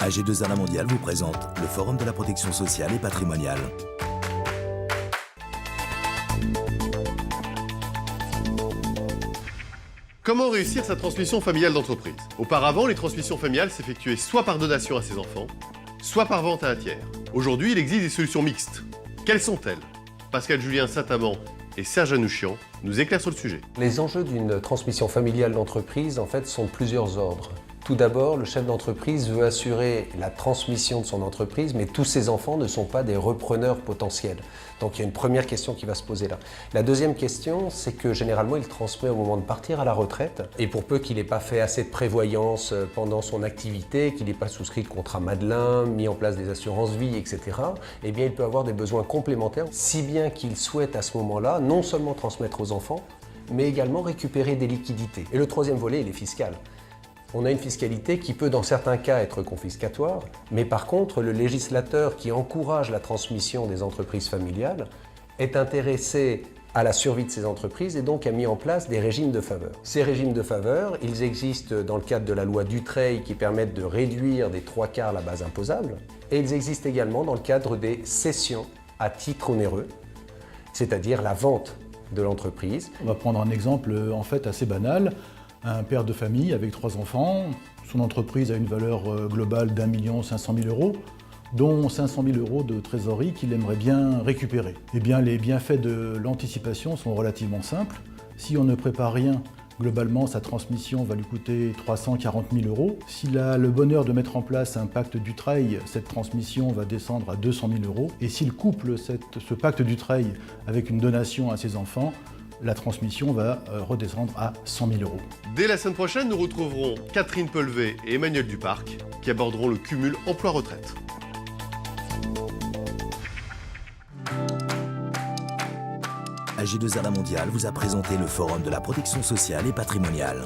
AG2R La Mondiale vous présente le Forum de la protection sociale et patrimoniale. Comment réussir sa transmission familiale d'entreprise? Auparavant, les transmissions familiales s'effectuaient soit par donation à ses enfants, soit par vente à un tiers. Aujourd'hui, il existe des solutions mixtes. Quelles sont-elles? Pascal Julien Saint-Amand et Serge Anouchian nous éclairent sur le sujet. Les enjeux d'une transmission familiale d'entreprise, en fait, sont de plusieurs ordres. Tout d'abord, le chef d'entreprise veut assurer la transmission de son entreprise, mais tous ses enfants ne sont pas des repreneurs potentiels. Donc il y a une première question qui va se poser là. La deuxième question, c'est que généralement il transmet au moment de partir à la retraite, et pour peu qu'il n'ait pas fait assez de prévoyance pendant son activité, qu'il n'ait pas souscrit de contrat Madelin, mis en place des assurances vie, etc., eh bien il peut avoir des besoins complémentaires, si bien qu'il souhaite à ce moment-là non seulement transmettre aux enfants, mais également récupérer des liquidités. Et le troisième volet, il est fiscal. On a une fiscalité qui peut dans certains cas être confiscatoire, mais par contre le législateur qui encourage la transmission des entreprises familiales est intéressé à la survie de ces entreprises et donc a mis en place des régimes de faveur. Ces régimes de faveur, ils existent dans le cadre de la loi Dutreil qui permettent de réduire des 3/4 la base imposable, et ils existent également dans le cadre des cessions à titre onéreux, c'est-à-dire la vente de l'entreprise. On va prendre un exemple en fait assez banal. Un père de famille avec 3 enfants, son entreprise a une valeur globale d'1 500 000 €, dont 500 000 € de trésorerie qu'il aimerait bien récupérer. Eh bien, les bienfaits de l'anticipation sont relativement simples. Si on ne prépare rien, globalement, sa transmission va lui coûter 340 000 €. S'il a le bonheur de mettre en place un pacte Dutreil, cette transmission va descendre à 200 000 €. Et s'il couple ce pacte Dutreil avec une donation à ses enfants, la transmission va redescendre à 100 000 €. Dès la semaine prochaine, nous retrouverons Catherine Pelvet et Emmanuel Duparc qui aborderont le cumul emploi-retraite. AG2R La Mondiale vous a présenté le Forum de la protection sociale et patrimoniale.